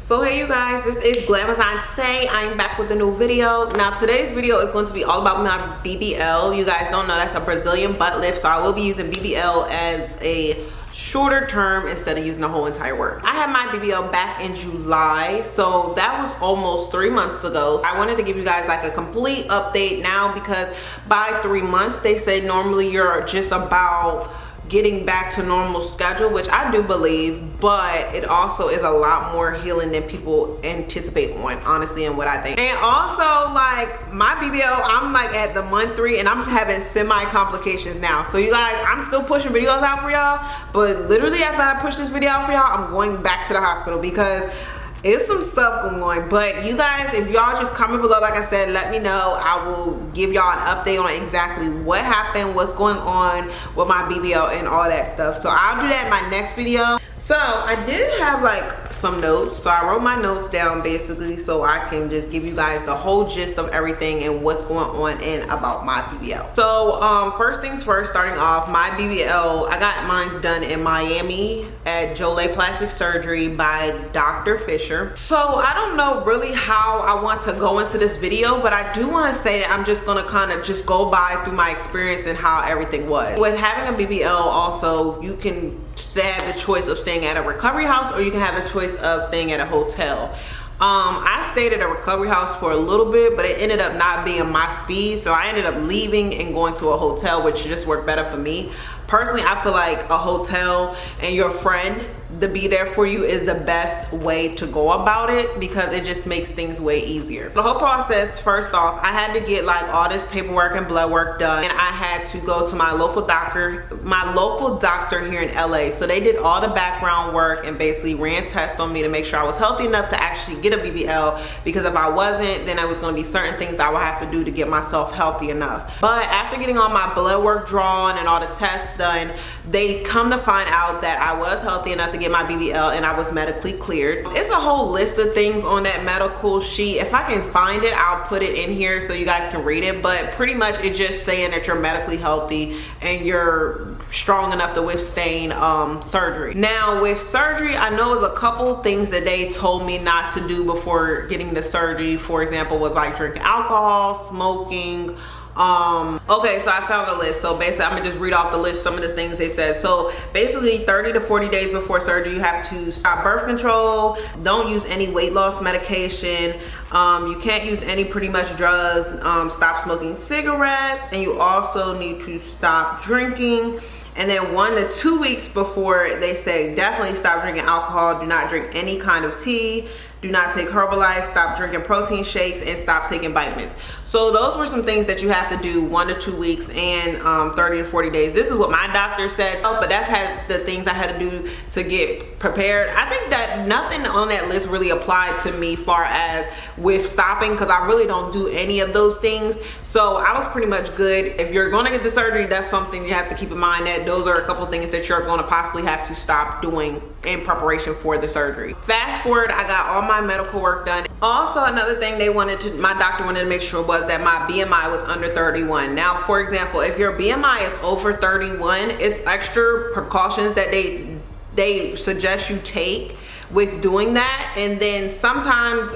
So hey you guys, this is Glamazon. Today I'm back with a new video. Now today's video is going to be all about my BBL. You guys don't know that's a Brazilian butt lift, so I will be using BBL as a shorter term instead of using the whole entire word. I had my BBL back in July, so that was almost 3 months ago. I wanted to give you guys like a complete update now because by 3 months they say normally you're just about getting back to normal schedule, which I do believe, but it also is a lot more healing than people anticipate on, honestly, and what I think. And also like my BBL, I'm like at the month 3 and I'm having semi complications now. So you guys, I'm still pushing videos out for y'all, but literally after I push this video out for y'all, I'm going back to the hospital because it's some stuff going on. But you guys, if y'all just comment below, like I said, let me know. I will give y'all an update on exactly what happened, what's going on with my BBL and all that stuff. So I'll do that in my next video. So I did have like some notes, so I wrote my notes down basically so I can just give you guys the whole gist of everything and what's going on and about my BBL. So first things first, starting off, my BBL, I got mine done in Miami at Jolie Plastic Surgery by Dr. Fisher. So I don't know really how I want to go into this video, but I do want to say that I'm just gonna kind of just go by through my experience and how everything was. With having a BBL also, you can have the choice of staying at a recovery house or you can have the choice of staying at a hotel. I stayed at a recovery house for a little bit, but it ended up not being my speed, so I ended up leaving and going to a hotel, which just worked better for me. Personally, I feel like a hotel and your friend to be there for you is the best way to go about it because it just makes things way easier. The whole process, first off, I had to get like all this paperwork and blood work done, and I had to go to my local doctor here in LA. So they did all the background work and basically ran tests on me to make sure I was healthy enough to actually get a BBL, because if I wasn't, then there was going to be certain things that I would have to do to get myself healthy enough. But after getting all my blood work drawn and all the tests done, they come to find out that I was healthy enough to get my BBL and I was medically cleared. It's a whole list of things on that medical sheet. If I can find it, I'll put it in here so you guys can read it, but pretty much it's just saying that you're medically healthy and you're strong enough to withstand surgery. Now with surgery, I know there's a couple things that they told me not to do before getting the surgery. For example, was like drinking alcohol, smoking. Okay, so I found a list. So basically I'm gonna just read off the list, some of the things they said. So basically 30 to 40 days before surgery, you have to stop birth control, don't use any weight loss medication, you can't use any pretty much drugs, stop smoking cigarettes, and you also need to stop drinking. And then 1 to 2 weeks before, they say definitely stop drinking alcohol, do not drink any kind of tea, do not take Herbalife, stop drinking protein shakes, and stop taking vitamins. So those were some things that you have to do 1 to 2 weeks and 30 to 40 days. This is what my doctor said, but that's the things I had to do to get prepared. I think that nothing on that list really applied to me far as with stopping, because I really don't do any of those things. So I was pretty much good. If you're gonna get the surgery, that's something you have to keep in mind, that those are a couple things that you're gonna possibly have to stop doing in preparation for the surgery. Fast forward, I got all my medical work done. Also, another thing my doctor wanted to make sure was that my BMI was under 31. Now, for example, if your BMI is over 31, it's extra precautions that they suggest you take with doing that. And then sometimes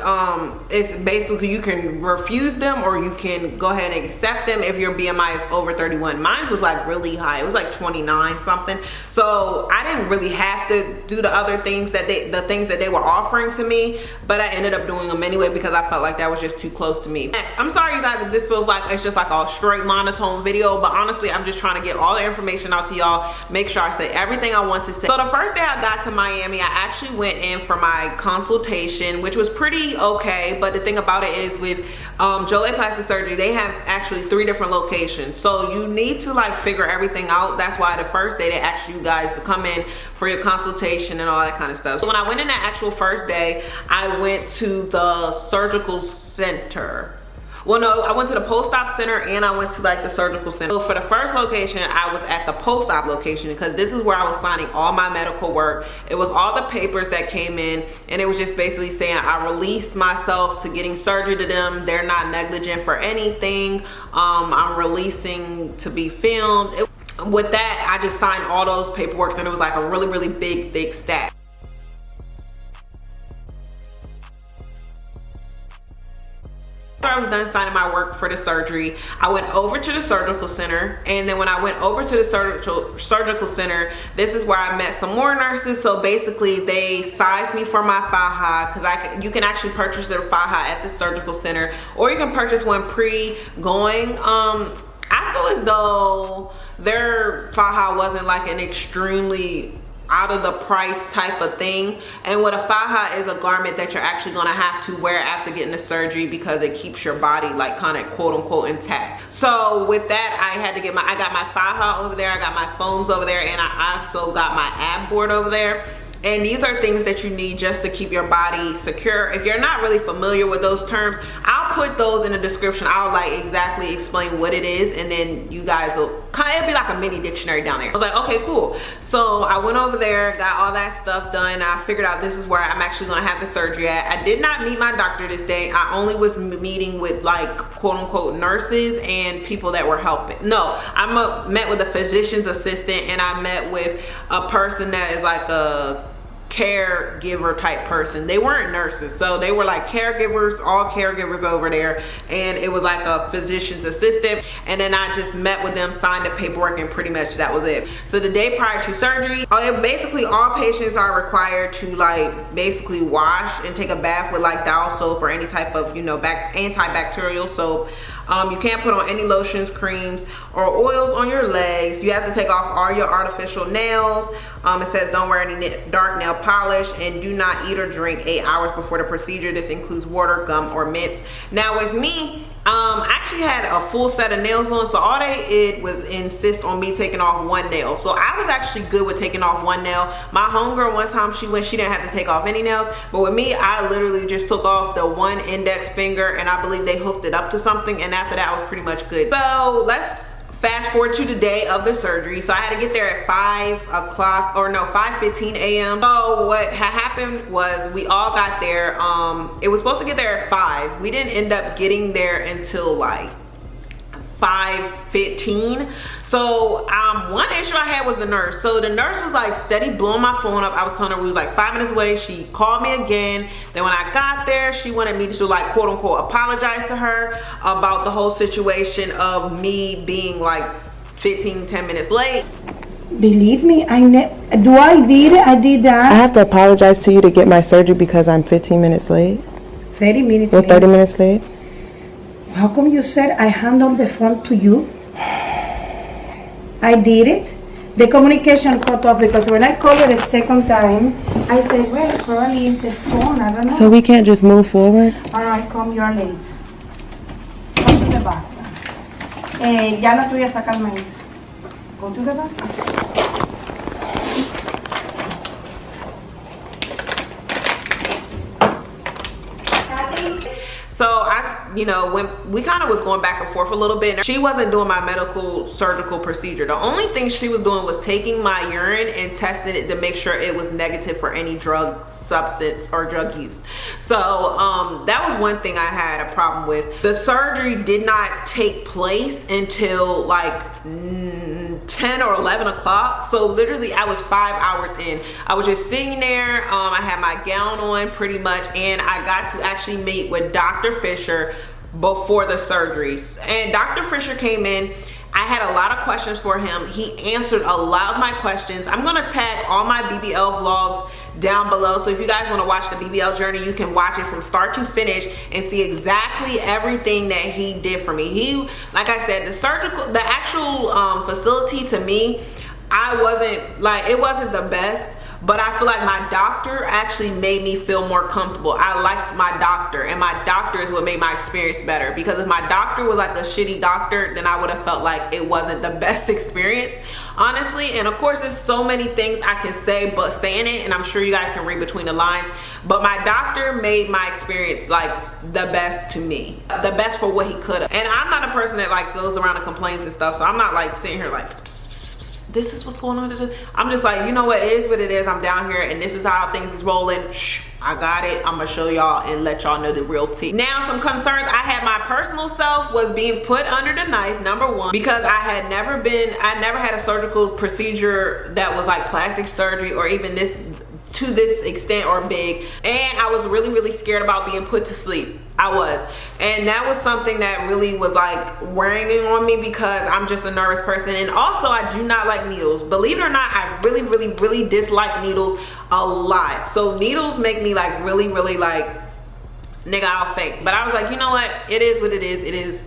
it's basically you can refuse them or you can go ahead and accept them if your BMI is over 31. Mine was like really high, it was like 29 something. So I didn't really have to do the other things that they were offering to me, but I ended up doing them anyway because I felt like that was just too close to me. I'm sorry you guys if this feels like it's just like a straight monotone video, but honestly I'm just trying to get all the information out to y'all, make sure I say everything I want to say. So the first day I got to Miami, I actually went in for my consultation, which was pretty okay. But the thing about it is with Jolie Plastic Surgery, they have actually 3 different locations, so you need to like figure everything out. That's why the first day they asked you guys to come in for your consultation and all that kind of stuff. So when I went in that actual first day, I went to the surgical center. Well, no, I went to the post-op center and I went to like the surgical center. So for the first location, I was at the post-op location because this is where I was signing all my medical work. It was all the papers that came in, and it was just basically saying I release myself to getting surgery to them. They're not negligent for anything. I'm releasing to be filmed. With that, I just signed all those paperwork, and it was like a really, really big, thick stack. After I was done signing my work for the surgery, I went over to the surgical center, and then when I went over to the surgical center, this is where I met some more nurses. So basically they sized me for my faja, because you can actually purchase their faja at the surgical center, or you can purchase one pre-going. I feel as though their faja wasn't like an extremely out of the price type of thing, and what a faja is, a garment that you're actually gonna have to wear after getting the surgery because it keeps your body like kind of quote unquote intact. So with that, I had to get I got my faja over there, I got my foams over there, and I also got my ab board over there. And these are things that you need just to keep your body secure. If you're not really familiar with those terms, I'll put those in the description. I'll like exactly explain what it is, and then you guys will it'll be like a mini dictionary down there. I was like, okay, cool. So I went over there, got all that stuff done. I figured out this is where I'm actually gonna have the surgery at. I did not meet my doctor this day. I only was meeting with like quote unquote nurses and people that were helping. No, I met with a physician's assistant, and I met with a person that is like a caregiver type person. They weren't nurses, so they were like caregivers, all caregivers over there, and it was like a physician's assistant. And then I just met with them, signed the paperwork, and pretty much that was it. So the day prior to surgery, basically all patients are required to like basically wash and take a bath with like Dial soap or any type of, you know, antibacterial soap. You can't put on any lotions, creams, or oils on your legs. You have to take off all your artificial nails. It says don't wear any dark nail polish, and do not eat or drink 8 hours before the procedure. This includes water, gum, or mints. Now with me, I actually had a full set of nails on, so all they did was insist on me taking off one nail. So I was actually good with taking off one nail. My homegirl, one time she didn't have to take off any nails, but with me, I literally just took off the one index finger, and I believe they hooked it up to something, and after that I was pretty much good. So let's fast forward to the day of the surgery. So I had to get there at 5:15 a.m. So what had happened was we all got there. It was supposed to get there at 5. We didn't end up getting there until like 5:15. So one issue I had was the nurse. So the nurse was like steady blowing my phone up. I was telling her we was like 5 minutes away. She called me again. Then when I got there, she wanted me to like quote unquote apologize to her about the whole situation of me being like 10 minutes late. Believe me, I did that. I have to apologize to you to get my surgery because I'm 15 minutes late. 30 minutes Or late. 30 minutes late. How come you said I hand on the phone to you? I did it. The communication cut off because when I called her the second time, I said, well, probably it's the phone, I don't know. So we can't just move forward? All right, come, you're late. Come to the bathroom. Ya la tuya está calmadita. Go to the bathroom. So when we kind of was going back and forth a little bit, she wasn't doing my medical surgical procedure. The only thing she was doing was taking my urine and testing it to make sure it was negative for any drug substance or drug use. So that was one thing I had a problem with. The surgery did not take place until like 10 or 11 o'clock. So literally I was 5 hours in. I was just sitting there. I had my gown on pretty much, and I got to actually meet with Dr. Fisher before the surgery. And Dr. Fisher came in. I had a lot of questions for him. He answered a lot of my questions. I'm gonna tag all my BBL vlogs down below, so if you guys want to watch the BBL journey, you can watch it from start to finish and see exactly everything that he did for me. He, like I said, the actual facility to me, it wasn't the best, but I feel like my doctor actually made me feel more comfortable. I liked my doctor, and my doctor is what made my experience better, because if my doctor was like a shitty doctor, then I would have felt like it wasn't the best experience, honestly. And of course, there's so many things I can say but saying it, and I'm sure you guys can read between the lines, but my doctor made my experience like the best to me, the best for what he could have. And I'm not a person that like goes around and complains and stuff, so I'm not like sitting here like this is what's going on. I'm just like, you know what, it is what it is. I'm down here and this is how things is rolling. Shh, I got it. I'm gonna show y'all and let y'all know the real tea. Now, some concerns I had. My personal self was being put under the knife, number one, because I never had a surgical procedure that was like plastic surgery or even this to this extent or big, and I was really scared about being put to sleep. I was, and that was something that really was like wearing on me because I'm just a nervous person, and also I do not like needles. Believe it or not, I really dislike needles a lot. So needles make me like really like, nigga, I'll faint. But I was like, you know what, it is what it is. It is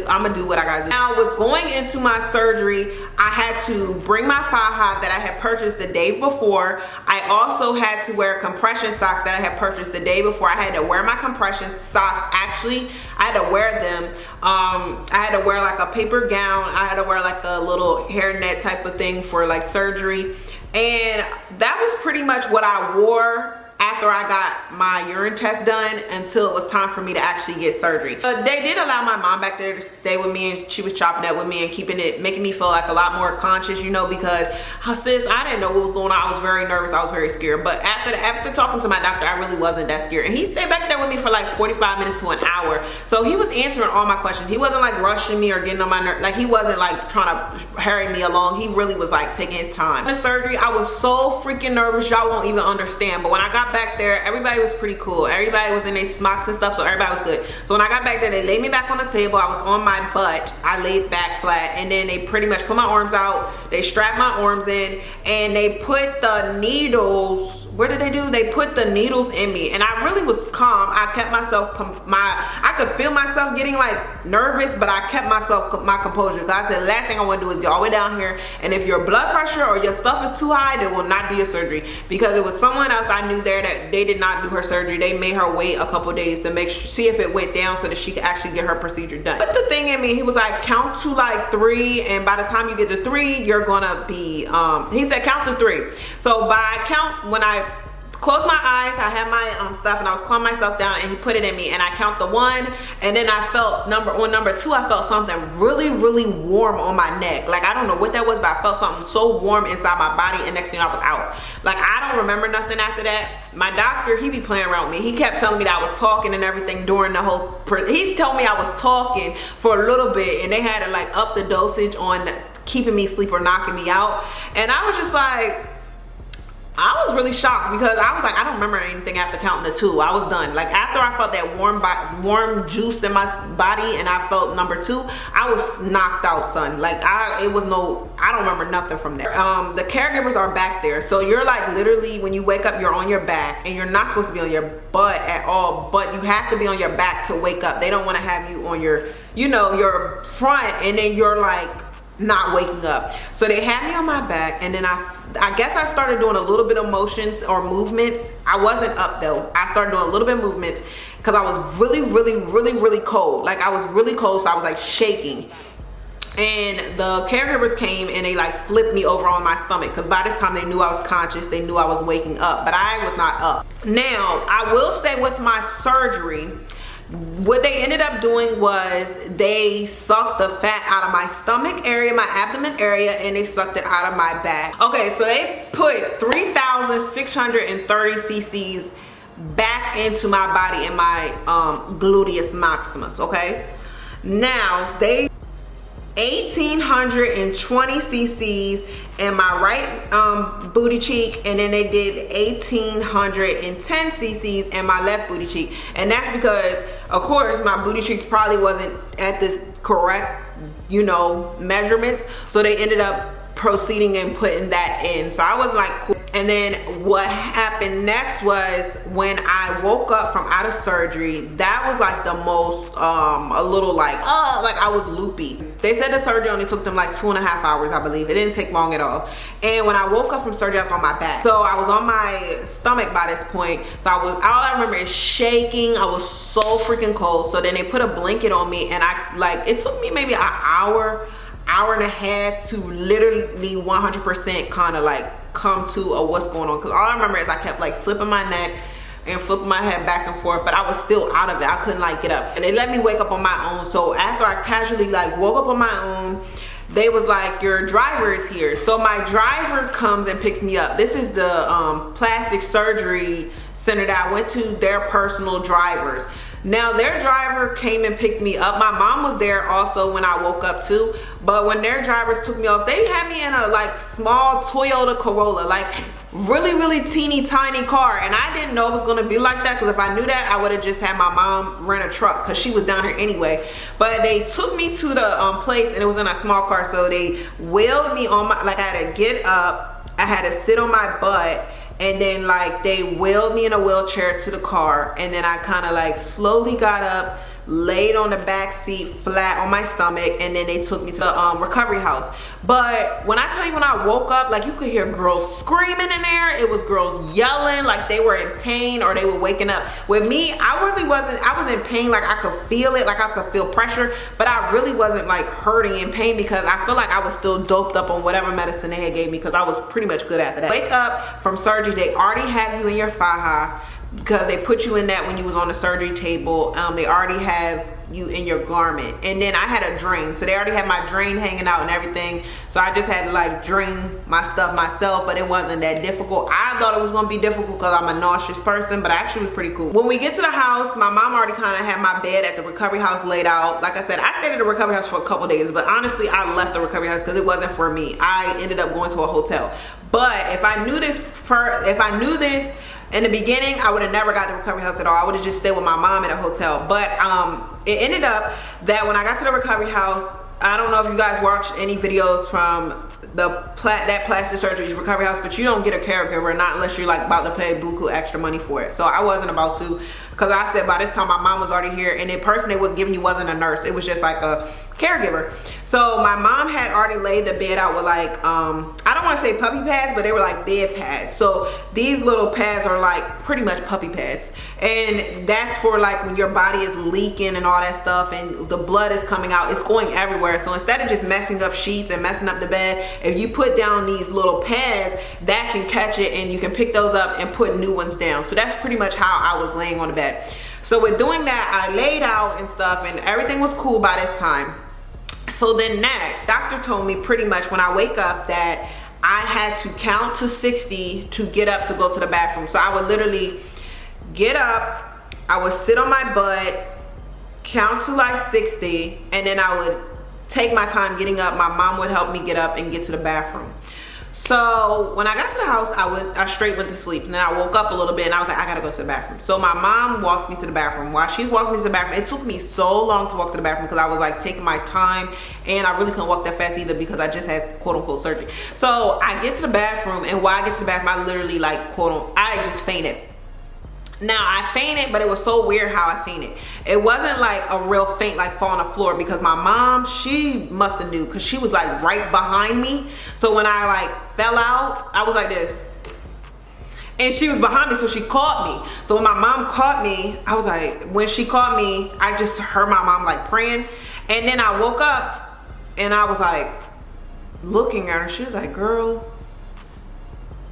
I'm gonna do what I gotta do. Now with going into my surgery, I had to bring my faja that I had purchased the day before. I also had to wear compression socks that I had purchased the day before. I had to wear my compression socks. Actually, I had to wear them. I had to wear like a paper gown. I had to wear like a little hairnet type of thing for like surgery. And that was pretty much what I wore after I got my urine test done until it was time for me to actually get surgery. They did allow my mom back there to stay with me, and she was chopping that with me and making me feel like a lot more conscious, you know, because sis, I didn't know what was going on. I was very nervous. I was very scared. But after talking to my doctor, I really wasn't that scared. And he stayed back there with me for like 45 minutes to an hour. So he was answering all my questions. He wasn't like rushing me or getting on my nerves. Like he wasn't like trying to hurry me along. He really was like taking his time. The surgery, I was so freaking nervous, y'all won't even understand. But when I got back there, everybody was pretty cool. Everybody was in their smocks and stuff, so everybody was good. So when I got back there, they laid me back on the table. I was on my butt. I laid back flat, and then they pretty much put my arms out. They strapped my arms in, and they put the needles. What did they do? They put the needles in me, and I really was calm. I kept myself, I could feel myself getting like nervous, but I kept my composure. Because I said, the last thing I want to do is go all the way down here, and if your blood pressure or your stuff is too high, they will not do your surgery. Because it was someone else I knew there that they did not do her surgery. They made her wait a couple days to see if it went down so that she could actually get her procedure done. But the thing in me, he was like, count to like 3, and by the time you get to 3, you're gonna be, he said count to 3. So by count, when I closed my eyes, I had my stuff, and I was calming myself down, and he put it in me, and I count the 1, and then I felt on number 2, I felt something really warm on my neck. Like I don't know what that was, but I felt something so warm inside my body, and next thing I was out. Like I don't remember nothing after that. My doctor, he be playing around with me. He kept telling me that I was talking and everything during the whole, he told me I was talking for a little bit, and they had to like up the dosage on keeping me asleep or knocking me out. And I was just like, I was really shocked because I was like, I don't remember anything after counting the 2. I was done. Like after I felt that warm juice in my body, and I felt number 2, I was knocked out, son. Like I don't remember nothing from there. The caregivers are back there, so you're like literally when you wake up, you're on your back, and you're not supposed to be on your butt at all, but you have to be on your back to wake up. They don't want to have you on your, you know, your front, and then you're like not waking up. So they had me on my back, and then I guess I started doing a little bit of motions or movements. I wasn't up though. I started doing a little bit of movements because I was really cold. Like I was really cold, so I was like shaking. And the caregivers came, and they like flipped me over on my stomach, because by this time they knew I was conscious. They knew I was waking up, but I was not up. Now I will say with my surgery, what they ended up doing was they sucked the fat out of my stomach area, my abdomen area, and they sucked it out of my back. Okay, so they put 3,630 cc's back into my body in my gluteus maximus. Okay, now they 1,820 cc's in my right booty cheek, and then they did 1,810 cc's in my left booty cheek. And that's because, of course, my booty cheeks probably wasn't at the correct, you know, measurements, so they ended up proceeding and putting that in. So I was like, cool. And then what happened next was when I woke up from out of surgery, that was like the most a little like I was loopy. They said the surgery only took them like 2.5 hours, I believe. It didn't take long at all. And when I woke up from surgery, I was on my back. So I was on my stomach by this point. So all I remember is shaking. I was so freaking cold. So then they put a blanket on me, and it took me maybe an hour and a half to literally 100% kind of like come to what's going on. Because all I remember is I kept like flipping my neck and flipping my head back and forth, but I was still out of it. I couldn't like get up, and they let me wake up on my own. So after I casually like woke up on my own, they was like, your driver is here. So my driver comes and picks me up. This is the plastic surgery center that I went to, their personal drivers. Now their driver came and picked me up. My mom was there also when I woke up too, but when their drivers took me off, they had me in a like small Toyota Corolla, like really teeny tiny car, and I didn't know it was going to be like that, because if I knew that, I would have just had my mom rent a truck, because she was down here anyway. But they took me to the place, and it was in a small car, so they wheeled me on my, like I had to get up, I had to sit on my butt, and then like they wheeled me in a wheelchair to the car, and then I kind of like slowly got up, laid on the back seat flat on my stomach, and then they took me to the recovery house. But when I tell you, when I woke up, like you could hear girls screaming in there. It was girls yelling like they were in pain or they were waking up. With me, I was in pain, like I could feel it, like I could feel pressure, but I really wasn't like hurting in pain, because I feel like I was still doped up on whatever medicine they had gave me, because I was pretty much good after that. Wake up from surgery, they already have you in your faja, because they put you in that when you was on the surgery table. They already have you in your garment, and then I had a drain, so they already had my drain hanging out and everything, so I just had to like drain my stuff myself. But it wasn't that difficult. I thought it was going to be difficult because I'm a nauseous person, but actually it was pretty cool. When we get to the house, my mom already kind of had my bed at the recovery house laid out. Like I said, I stayed at the recovery house for a couple days, but honestly I left the recovery house because it wasn't for me. I ended up going to a hotel. But if I knew this in the beginning, I would have never got the recovery house at all. I would have just stayed with my mom at a hotel. But it ended up that when I got to the recovery house, I don't know if you guys watched any videos from that plastic surgery recovery house, but you don't get a caregiver, not unless you're like about to pay buku extra money for it. So I wasn't about to, because I said by this time my mom was already here, and the person they was giving you wasn't a nurse. It was just like a caregiver. So my mom had already laid the bed out with like I don't want to say puppy pads, but they were like bed pads. So these little pads are like pretty much puppy pads, and that's for like when your body is leaking and all that stuff and the blood is coming out, it's going everywhere. So instead of just messing up sheets and messing up the bed, if you put down these little pads, that can catch it and you can pick those up and put new ones down. So that's pretty much how I was laying on the bed. So with doing that, I laid out and stuff, and everything was cool by this time. So then next, doctor told me pretty much when I wake up that I had to count to 60 to get up to go to the bathroom. So I would literally get up, I would sit on my butt, count to like 60, and then I would take my time getting up. My mom would help me get up and get to the bathroom. So when I got to the house, I straight went to sleep, and then I woke up a little bit and I was like, I gotta go to the bathroom. So my mom walked me to the bathroom. While she's walking me to the bathroom, it took me so long to walk to the bathroom because I was like taking my time, and I really couldn't walk that fast either because I just had quote unquote surgery. So I get to the bathroom, and while I get to the bathroom, I literally like I just fainted. Now I fainted, but it was so weird how I fainted. It wasn't like a real faint, like fall on the floor, because my mom, she must have knew, because she was like right behind me. So when I like fell out, I was like this, and she was behind me, so she caught me. So when my mom caught me, I was like, when she caught me, I just heard my mom like praying, and then I woke up and I was like looking at her. She was like, girl,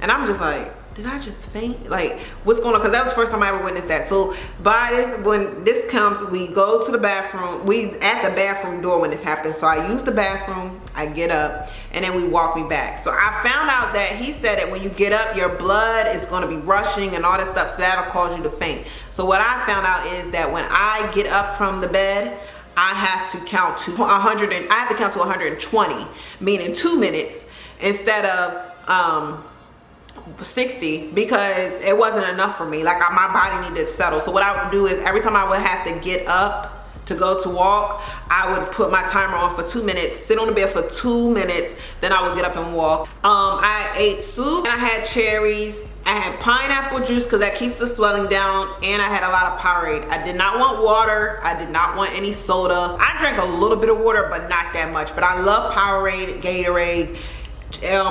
and I'm just like, did I just faint? Like, what's going on? Because that was the first time I ever witnessed that. So by this, when this comes, we go to the bathroom. We at the bathroom door when this happens. So I use the bathroom, I get up, and then we walk me back. So I found out that he said that when you get up, your blood is going to be rushing and all that stuff, so that'll cause you to faint. So what I found out is that when I get up from the bed, I have to count to 100, and I have to count to 120, meaning 2 minutes instead of 60, because it wasn't enough for me. Like my body needed to settle. So what I would do is every time I would have to get up to go to walk, I would put my timer on for 2 minutes, sit on the bed for 2 minutes, then I would get up and walk. I ate soup, and I had cherries, I had pineapple juice because that keeps the swelling down, and I had a lot of Powerade. I did not want water, I did not want any soda. I drank a little bit of water, but not that much. But I love Powerade, Gatorade,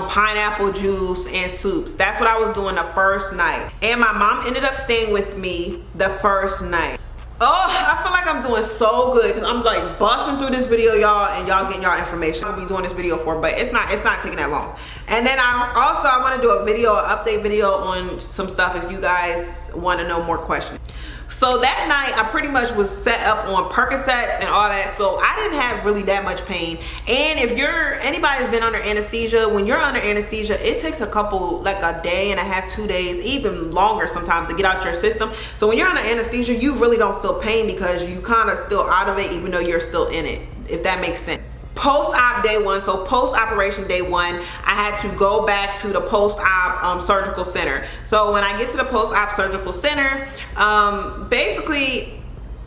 pineapple juice, and soups. That's what I was doing the first night, and my mom ended up staying with me the first night. Oh, I feel like I'm doing so good because I'm like busting through this video, y'all, and y'all getting y'all information. I'll be doing this video for, but it's not taking that long. And then I want to do a video, an update video on some stuff if you guys want to know more questions. So that night I pretty much was set up on Percocets and all that, so I didn't have really that much pain. And if anybody's been under anesthesia, when you're under anesthesia, it takes a couple, like a day and a half, 2 days, even longer sometimes, to get out your system. So when you're under anesthesia, you really don't feel pain because you kind of still out of it even though you're still in it, if that makes sense. Post-op day one, so post-operation day one, I had to go back to the post-op surgical center. So when I get to the post-op surgical center, basically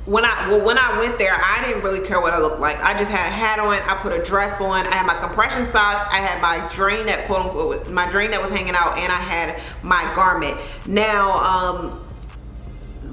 when I went there, I didn't really care what I looked like. I just had a hat on, I put a dress on, I had my compression socks, I had my drain that, quote unquote, my drain that was hanging out, and I had my garment. Now,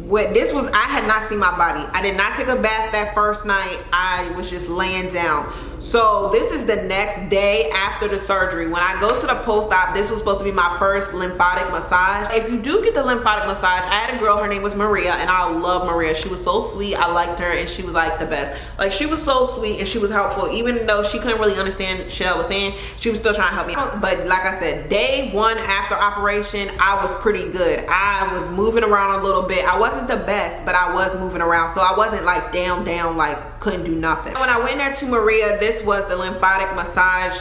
I had not seen my body. I did not take a bath that first night. I was just laying down. So this is the next day after the surgery. When I go to the post-op, this was supposed to be my first lymphatic massage. If you do get the lymphatic massage, I had a girl, her name was Maria, and I love Maria. She was so sweet. I liked her, and she was like the best. Like, she was so sweet and she was helpful. Even though she couldn't really understand shit I was saying, she was still trying to help me. But like I said, day one after operation, I was pretty good. I was moving around a little bit. I wasn't the best, but I was moving around, so I wasn't like down like couldn't do nothing. When I went there to Maria, this was the lymphatic massage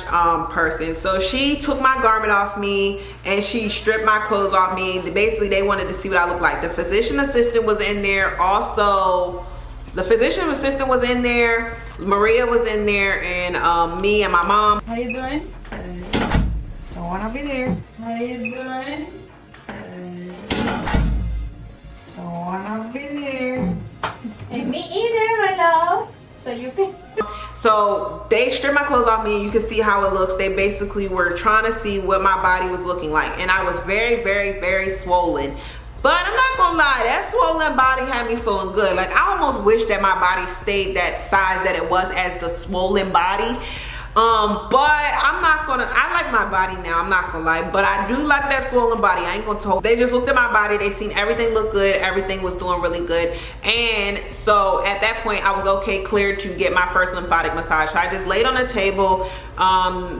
person. So she took my garment off me and she stripped my clothes off me. Basically, they wanted to see what I looked like. The physician assistant was in there. Also, the physician assistant was in there, Maria was in there, and me and my mom. How you doing? Don't wanna be there. How you doing? Don't wanna be there. And me either, my love. So you can. So they stripped my clothes off me, and you can see how it looks. They basically were trying to see what my body was looking like, and I was very, very, very swollen. But I'm not gonna lie, that swollen body had me feeling good. Like, I almost wish that my body stayed that size that it was as the swollen body. But I'm not gonna, I like my body now, I'm not gonna lie, but I do like that swollen body. I ain't gonna tell. They just looked at my body, they seen everything look good, everything was doing really good. And so at that point, I was okay, cleared to get my first lymphatic massage. So I just laid on the table.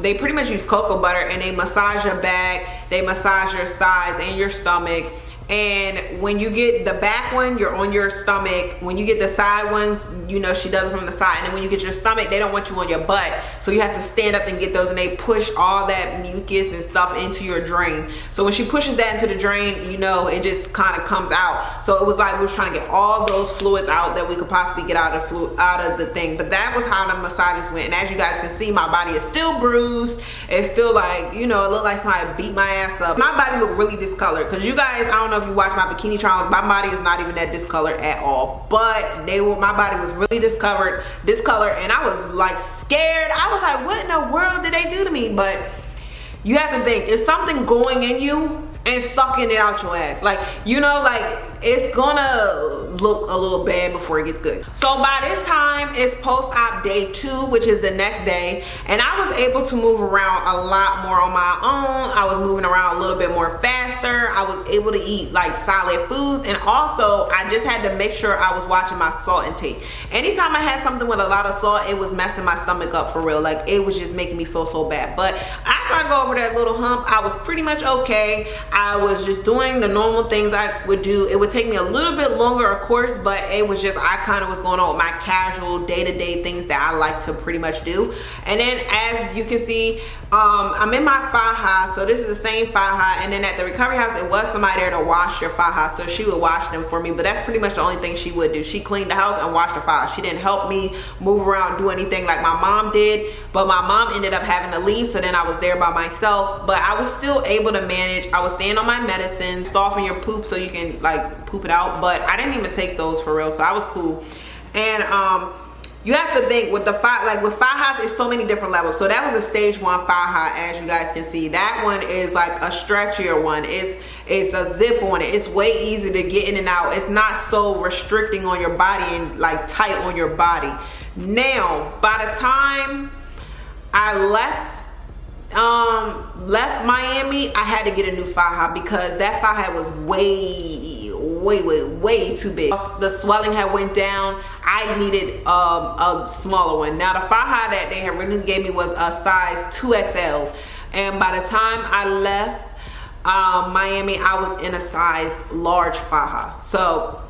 They pretty much use cocoa butter, and they massage your back, they massage your sides and your stomach. And when you get the back one, you're on your stomach. When you get the side ones, you know, she does it from the side. And then when you get your stomach, they don't want you on your butt, so you have to stand up and get those, and they push all that mucus and stuff into your drain. So when she pushes that into the drain, you know, it just kind of comes out. So it was like we was trying to get all those fluids out that we could possibly get out of the thing. But that was how the massages went. And as you guys can see, my body is still bruised. It's still like, you know, it looked like somebody beat my ass up. My body looked really discolored, because you guys, I don't know if you watch my bikini trials, my body is not even that discolored at all. But my body was really discolored, and I was like scared. I was like, what in the world did they do to me? But you have to think, it's something going in you and sucking it out your ass. Like, you know, like, it's gonna look a little bad before it gets good. So by this time, it's post-op day 2, which is the next day, and I was able to move around a lot more on my own. I was moving around a little bit more faster. I was able to eat like solid foods, and also I just had to make sure I was watching my salt intake. Anytime I had something with a lot of salt, it was messing my stomach up for real. Like, it was just making me feel so bad. But after I go over that little hump, I was pretty much okay. I was just doing the normal things I would do. It would take me a little bit longer, of course, but it was just, I kind of was going on with my casual day-to-day things that I like to pretty much do. And then, as you can see, I'm in my faja, so this is the same faja. And then at the recovery house, it was somebody there to wash your faja, so she would wash them for me. But that's pretty much the only thing she would do. She cleaned the house and washed the faja. She didn't help me move around, do anything like my mom did. But my mom ended up having to leave, so then I was there by myself. But I was still able to manage. I was staying on my medicine, soften your poop so you can like poop it out. But I didn't even take those for real, so I was cool. And you have to think with the with fajas, it's so many different levels. So that was a stage 1 faja, as you guys can see. That one is like a stretchier one. It's a zip on it. It's way easier to get in and out. It's not so restricting on your body and like tight on your body. Now, by the time I left Miami, I had to get a new faja because that faja was way too big. The swelling had went down. I needed a smaller one. Now, the faja that they had originally gave me was a size 2XL, and by the time I left Miami, I was in a size large faja. So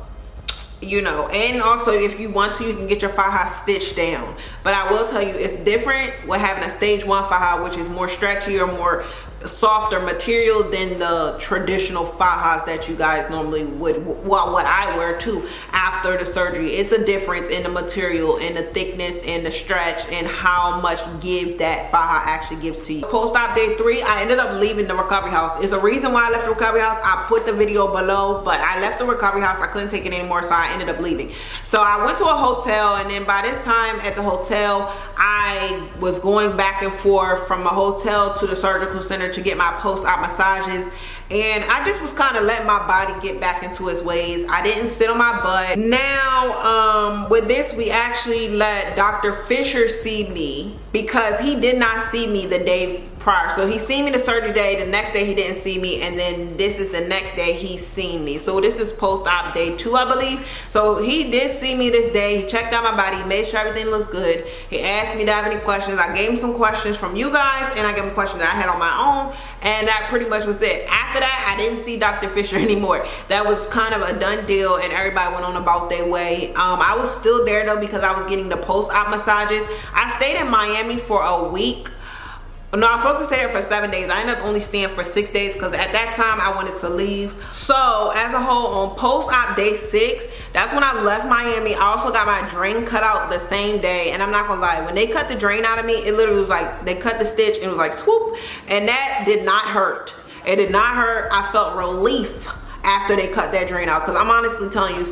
you know. And also, if you want to, you can get your faja stitched down. But I will tell you, it's different with having a stage 1 faja, which is more stretchy or more softer material than the traditional fajas that you guys normally would, well, what I wear too after the surgery. It's a difference in the material and the thickness and the stretch and how much give that faja actually gives to you. Post-op day 3, I ended up leaving the recovery house. It's a reason why I left the recovery house. I put the video below, but I left the recovery house. I couldn't take it anymore, so I ended up leaving. So I went to a hotel, and then by this time at the hotel, I was going back and forth from a hotel to the surgical center to get my post-op massages, and I just was kind of letting my body get back into its ways. I didn't sit on my butt. Now with this, we actually let Dr. Fisher see me because he did not see me the day prior. So he seen me the surgery day, the next day he didn't see me, and then this is the next day he's seen me. So this is post-op day 2, I believe. So he did see me this day. He checked out my body, made sure everything looks good. He asked me to have any questions. I gave him some questions from you guys, and I gave him questions that I had on my own, and that pretty much was it. After that, I didn't see Dr. Fisher anymore. That was kind of a done deal, and everybody went on about their way. I was still there though because I was getting the post-op massages. I stayed in Miami for a week. No, I was supposed to stay there for 7 days. I ended up only staying for 6 days because at that time I wanted to leave. So as a whole, on post-op day 6, that's when I left Miami. I also got my drain cut out the same day, and I'm not gonna lie, when they cut the drain out of me, it literally was like they cut the stitch and it was like swoop, and that did not hurt. It did not hurt. I felt relief after they cut that drain out, because I'm honestly telling you,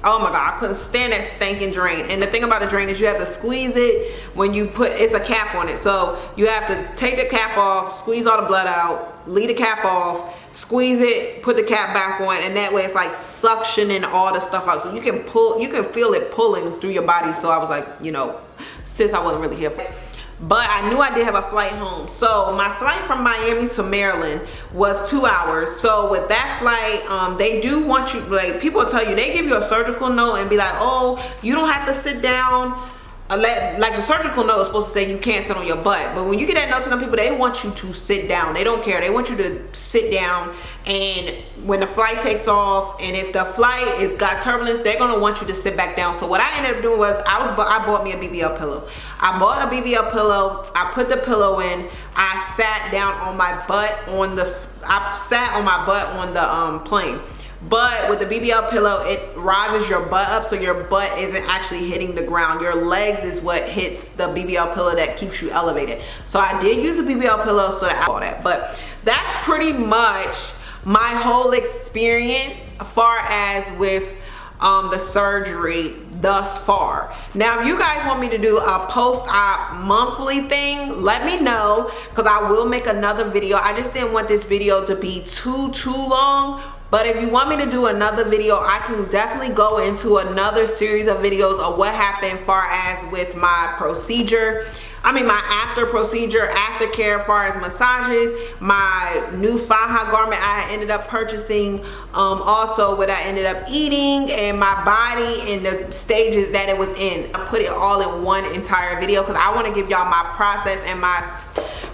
oh my god, I couldn't stand that stinking drain. And the thing about the drain is you have to squeeze it when you put, it's a cap on it, so you have to take the cap off, squeeze all the blood out, leave the cap off, squeeze it, put the cap back on, and that way it's like suctioning all the stuff out, so you can pull, you can feel it pulling through your body. So I was like, you know, sis, I wasn't really here for it. But I knew I did have a flight home. So my flight from Miami to Maryland was 2 hours. So with that flight, they do want you, like, people tell you, they give you a surgical note and be like, oh, you don't have to sit down. Like the surgical note is supposed to say you can't sit on your butt, but when you get that note to them people, they want you to sit down. They don't care. They want you to sit down, and when the flight takes off, and if the flight is got turbulence, they're gonna want you to sit back down. So what I ended up doing was I bought me a BBL pillow. I bought a BBL pillow. I put the pillow in. I sat down on my butt on the. I sat on my butt on the plane. But with the BBL pillow, it rises your butt up, so your butt isn't actually hitting the ground. Your legs is what hits the BBL pillow that keeps you elevated. So I did use the BBL pillow, so that all that. But that's pretty much my whole experience as far as with the surgery thus far. Now, if you guys want me to do a post-op monthly thing, let me know, because I will make another video. I just didn't want this video to be too long. But if you want me to do another video, I can definitely go into another series of videos of what happened far as with my procedure. I mean, my after procedure, aftercare, as far as massages, my new faja garment I ended up purchasing, also what I ended up eating, and my body and the stages that it was in. I put it all in one entire video because I want to give y'all my process and my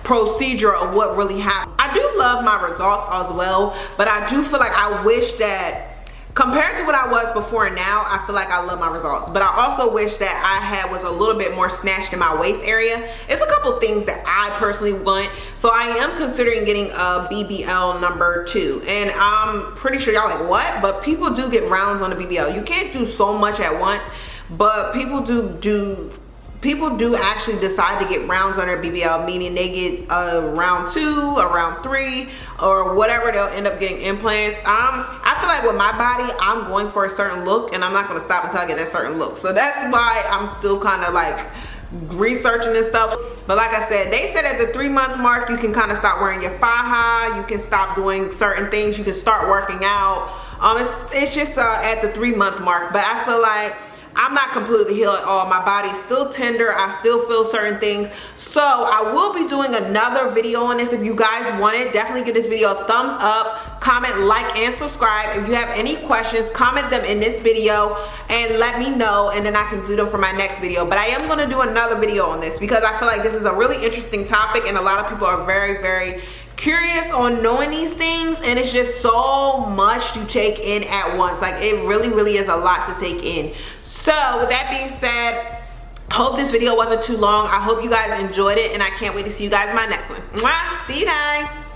procedure of what really happened. I do love my results as well, but I do feel like I wish that compared to what I was before and now, I feel like I love my results. But I also wish that I was a little bit more snatched in my waist area. It's a couple things that I personally want. So I am considering getting a BBL number 2. And I'm pretty sure y'all like, what? But people do get rounds on the BBL. You can't do so much at once, but people do actually decide to get rounds on their BBL, meaning they get a round 2, a round 3, or whatever. They'll end up getting implants. I feel like with my body, I'm going for a certain look, and I'm not going to stop until I get that certain look. So that's why I'm still kind of like researching and stuff. But like I said, they said at the 3-month mark, you can kind of start wearing your faja. You can stop doing certain things. You can start working out. It's just at the 3-month mark. But I feel like I'm not completely healed at all. My body's still tender. I still feel certain things. So I will be doing another video on this. If you guys want it, definitely give this video a thumbs up, comment, like, and subscribe. If you have any questions, comment them in this video and let me know, and then I can do them for my next video. But I am going to do another video on this because I feel like this is a really interesting topic, and a lot of people are very curious on knowing these things, and it's just so much to take in at once. Like, it really is a lot to take in. So with that being said, hope this video wasn't too long. I hope you guys enjoyed it, and I can't wait to see you guys in my next one. Mwah! See you guys.